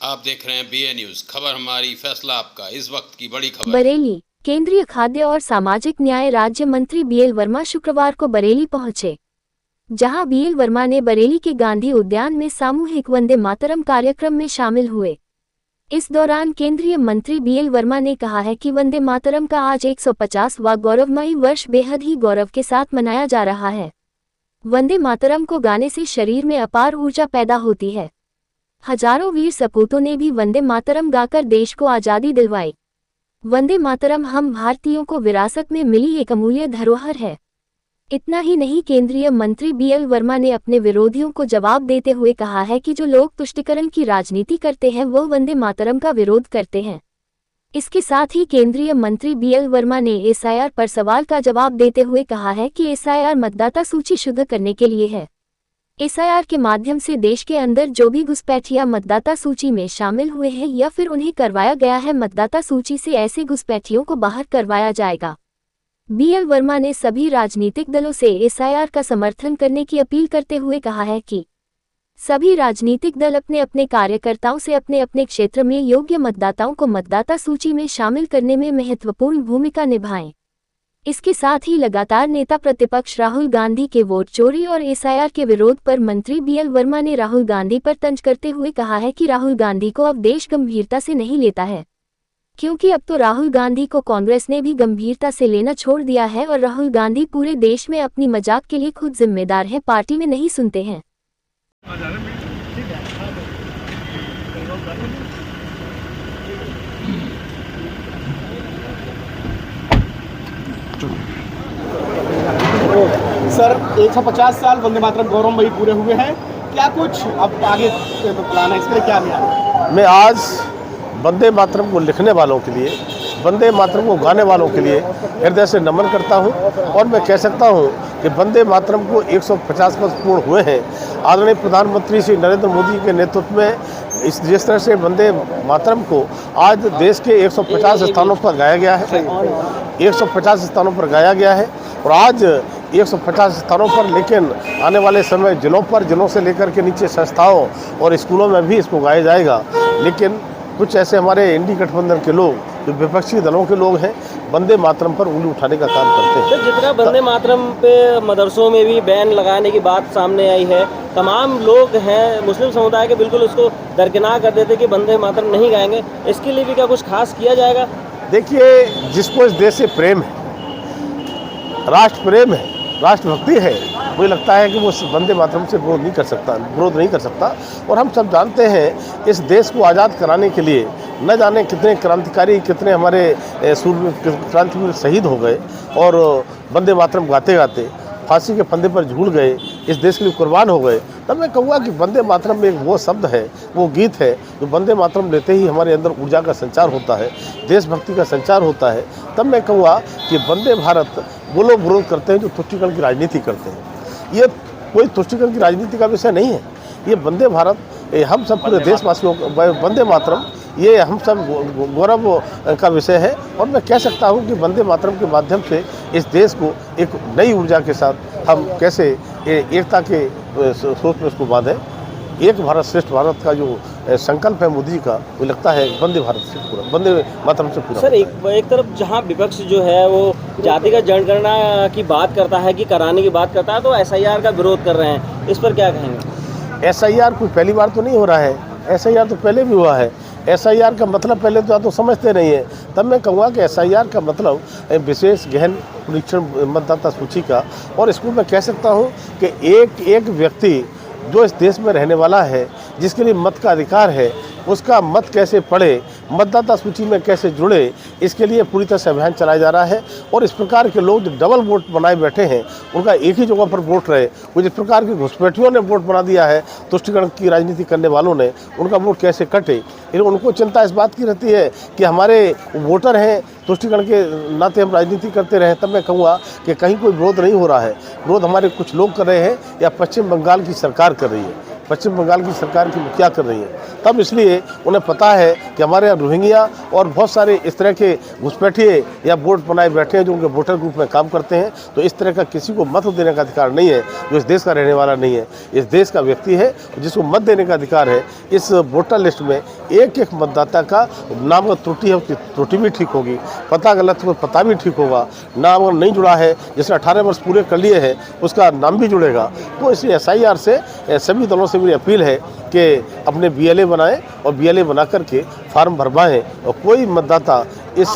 आप देख रहे हैं BA न्यूज, खबर हमारी फैसला आपका। इस वक्त की बड़ी खबर। बरेली। केंद्रीय खाद्य और सामाजिक न्याय राज्य मंत्री BL वर्मा शुक्रवार को बरेली पहुंचे, जहां BL वर्मा ने बरेली के गांधी उद्यान में सामूहिक वंदे मातरम कार्यक्रम में शामिल हुए। इस दौरान केंद्रीय मंत्री BL वर्मा ने कहा है कि वंदे मातरम का आज 150वां गौरवमयी वर्ष बेहद ही गौरव के साथ मनाया जा रहा है। वंदे मातरम को गाने से शरीर में अपार ऊर्जा पैदा होती है। हजारों वीर सपूतों ने भी वंदे मातरम गाकर देश को आज़ादी दिलवाई। वंदे मातरम हम भारतीयों को विरासत में मिली एक अमूल्य धरोहर है। इतना ही नहीं, केंद्रीय मंत्री BL वर्मा ने अपने विरोधियों को जवाब देते हुए कहा है कि जो लोग तुष्टीकरण की राजनीति करते हैं वो वंदे मातरम का विरोध करते हैं। इसके साथ ही केंद्रीय मंत्री BL वर्मा ने SIR पर सवाल का जवाब देते हुए कहा है कि SIR मतदाता सूची शुद्ध करने के लिए है। SIR के माध्यम से देश के अंदर जो भी घुसपैठिया मतदाता सूची में शामिल हुए हैं या फिर उन्हें करवाया गया है मतदाता सूची से, ऐसे घुसपैठियों को बाहर करवाया जाएगा। BL वर्मा ने सभी राजनीतिक दलों से SIR का समर्थन करने की अपील करते हुए कहा है कि सभी राजनीतिक दल अपने अपने कार्यकर्ताओं से अपने अपने क्षेत्र में योग्य मतदाताओं को मतदाता सूची में शामिल करने में महत्वपूर्ण भूमिका निभाएं। इसके साथ ही लगातार नेता प्रतिपक्ष राहुल गांधी के वोट चोरी और SIR के विरोध पर मंत्री BL वर्मा ने राहुल गांधी पर तंज करते हुए कहा है कि राहुल गांधी को अब देश गंभीरता से नहीं लेता है, क्योंकि अब तो राहुल गांधी को कांग्रेस ने भी गंभीरता से लेना छोड़ दिया है और राहुल गांधी पूरे देश में अपनी मजाक के लिए खुद जिम्मेदार है, पार्टी में नहीं सुनते हैं। सर 150 साल वंदे मातरम गौरवमयी पूरे हुए हैं, क्या कुछ अब आगे प्लान है, इसके लिए क्या है? मैं आज वंदे मातरम को लिखने वालों के लिए, वंदे मातरम को गाने वालों के लिए हृदय से नमन करता हूं और मैं कह सकता हूं कि वंदे मातरम को 150 वर्ष पूर्ण हुए हैं। आदरणीय प्रधानमंत्री श्री नरेंद्र मोदी के नेतृत्व में जिस तरह से वंदे मातरम को आज देश के 150 स्थानों पर गाया गया है, 150 स्थानों पर गाया गया है और आज 150 स्थानों पर, लेकिन आने वाले समय जिलों से लेकर के नीचे संस्थाओं और स्कूलों में भी इसको गाया जाएगा। लेकिन कुछ ऐसे हमारे इंडी गठबंधन के लोग, जो विपक्षी दलों के लोग हैं, वंदे मातरम पर उंगली उठाने का काम करते हैं। तो जितना वंदे मातरम पे मदरसों में भी बैन लगाने की बात सामने आई है, तमाम लोग हैं मुस्लिम समुदाय के बिल्कुल उसको दरकिनार कर देते कि वंदे मातरम नहीं गाएंगे, इसके लिए भी क्या कुछ खास किया जाएगा? देखिए, जिसको इस देश से प्रेम है, राष्ट्र प्रेम है, राष्ट्रभक्ति है, मुझे लगता है कि वो वंदे मातरम से विरोध नहीं कर सकता। और हम सब जानते हैं इस देश को आज़ाद कराने के लिए न जाने कितने क्रांतिकारी, कितने हमारे क्रांतिवीर शहीद हो गए और वंदे मातरम गाते गाते फांसी के फंदे पर झूल गए, इस देश के लिए कुर्बान हो गए। तब मैं कहूँगा कि वंदे मातरम में एक वो शब्द है, वो गीत है, जो वंदे मातरम लेते ही हमारे अंदर ऊर्जा का संचार होता है, देशभक्ति का संचार होता है। तब मैं कहूँगा कि वंदे भारत वो लोग विरोध करते हैं जो तुष्टीकरण की राजनीति करते हैं। ये कोई तुष्टीकरण की राजनीति का विषय नहीं है। ये वंदे भारत, हम सब पूरे देशवासियों का वंदे मातरम, ये हम सब गौरव का विषय है। और मैं कह सकता हूँ कि वंदे मातरम के माध्यम से इस देश को एक नई ऊर्जा के साथ हम कैसे एकता के सोच में उसको बांधें। एक भारत श्रेष्ठ भारत का जो संकल्प है मोदी का, वो लगता है वंदे भारत से पूरा, वंदे मातरम से पूरा। सर, एक तरफ जहां विपक्ष जो है वो जातिगत जनगणना की बात करता है कि कराने की बात करता है, तो SIR का विरोध कर रहे हैं, इस पर क्या कहेंगे? SIR कोई पहली बार तो नहीं हो रहा है, SIR तो पहले भी हुआ है। SIR का मतलब पहले तो समझते नहीं है। तब मैं कहूँगा कि SIR का मतलब विशेष गहन परीक्षण मतदाता सूची का, और इसको मैं कह सकता हूँ कि एक व्यक्ति जो इस देश में रहने वाला है, जिसके लिए मत का अधिकार है, उसका मत कैसे पड़े, मतदाता सूची में कैसे जुड़े, इसके लिए पूरी तरह से अभियान चलाया जा रहा है। और इस प्रकार के लोग जो डबल वोट बनाए बैठे हैं, उनका एक ही जगह पर वोट रहे, वो जिस प्रकार के घुसपैठियों ने वोट बना दिया है, तुष्टीकरण की राजनीति करने वालों ने, उनका वोट कैसे कटे, उनको चिंता इस बात की रहती है कि हमारे वोटर हैं, तुष्टीकरण के नाते हम राजनीति करते रहे। तब मैं कहूँगा कि कहीं कोई विरोध नहीं हो रहा है, विरोध हमारे कुछ लोग कर रहे हैं या पश्चिम बंगाल की सरकार कर रही है। पश्चिम बंगाल की सरकार की क्या कर रही है। तब इसलिए उन्हें पता है कि हमारे यहाँ रोहिंग्या और बहुत सारे इस तरह के घुसपैठिए या वोट बनाए बैठे हैं जो उनके वोटर ग्रुप में काम करते हैं। तो इस तरह का किसी को मत देने का अधिकार नहीं है जो इस देश का रहने वाला नहीं है, इस देश का व्यक्ति है जिसको मत देने का अधिकार है। इस वोटर लिस्ट में एक एक मतदाता का नाम अगर त्रुटि है उसकी त्रुटि भी ठीक होगी, पता गलत हो पता भी ठीक होगा, नाम अगर नहीं जुड़ा है जिसने 18 वर्ष पूरे कर लिए हैं उसका नाम भी जुड़ेगा। तो इसलिए SIR से सभी दलों से मेरी अपील है कि अपने BLA बनाएं और BLA बना करके फार्म भरवाएं और कोई मतदाता इस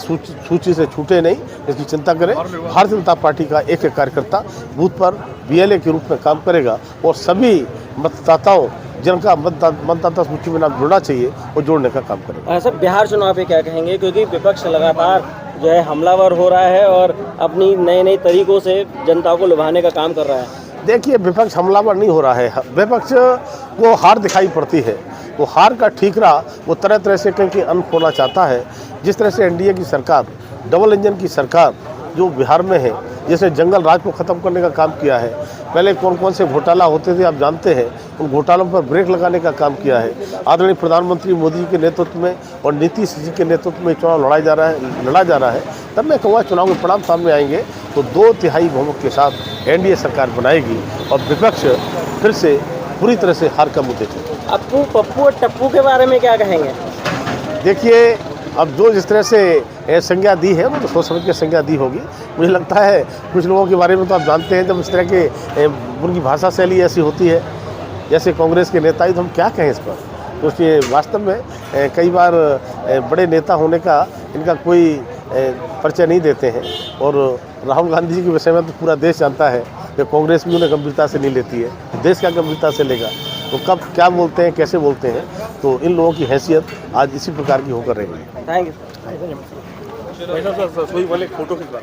सूची से छूटे नहीं, इसकी चिंता करें। भारतीय जनता पार्टी का एक एक कार्यकर्ता बूथ पर BLA के रूप में काम करेगा और सभी मतदाताओं जिनका मतदाता सूची में नाम जुड़ना चाहिए वो जोड़ने का काम करेगा। सर बिहार चुनाव पे क्या कहेंगे, क्योंकि विपक्ष लगातार जो है हमलावर हो रहा है और अपनी नए नए तरीकों से जनता को लुभाने का काम कर रहा है। देखिए, विपक्ष हमलावर नहीं हो रहा है, विपक्ष को हार दिखाई पड़ती है। वो हार का ठीकरा वो तरह तरह से कहीं अंत होना चाहता है। जिस तरह से NDA की सरकार, डबल इंजन की सरकार जो बिहार में है, जिसने जंगल राज को ख़त्म करने का काम किया है, पहले कौन कौन से घोटाला होते थे आप जानते हैं, उन घोटालों पर ब्रेक लगाने का काम किया है। आदरणीय प्रधानमंत्री मोदी जी के नेतृत्व में और नीतीश जी के नेतृत्व में चुनाव लड़ा जा रहा है। तब मैं कहूँगा चुनाव के परिणाम सामने आएंगे तो 2/3 बहुमत के साथ NDA सरकार बनाएगी और विपक्ष फिर से पूरी तरह से हार का मुद्दे थे। अप्पू पप्पू और टप्पू के बारे में क्या कहेंगे? देखिए, अब जो जिस तरह से संज्ञा दी है वो तो सोच समझ के संज्ञा दी होगी। मुझे लगता है कुछ लोगों के बारे में तो आप जानते हैं, जब इस तरह के उनकी भाषा शैली ऐसी होती है जैसे कांग्रेस के नेता ही, तो हम क्या कहें इस पर। तो ये वास्तव में कई बार बड़े नेता होने का इनका कोई परिचय नहीं देते हैं। और राहुल गांधी जी के विषय में तो पूरा देश जानता है कि कांग्रेस भी उन्हें गंभीरता से नहीं लेती है, देश क्या गंभीरता से लेगा। तो कब क्या बोलते हैं, कैसे बोलते हैं, तो इन लोगों की हैसियत आज इसी प्रकार की होकर रहेगी। Thank you. फोटो खिंचवा।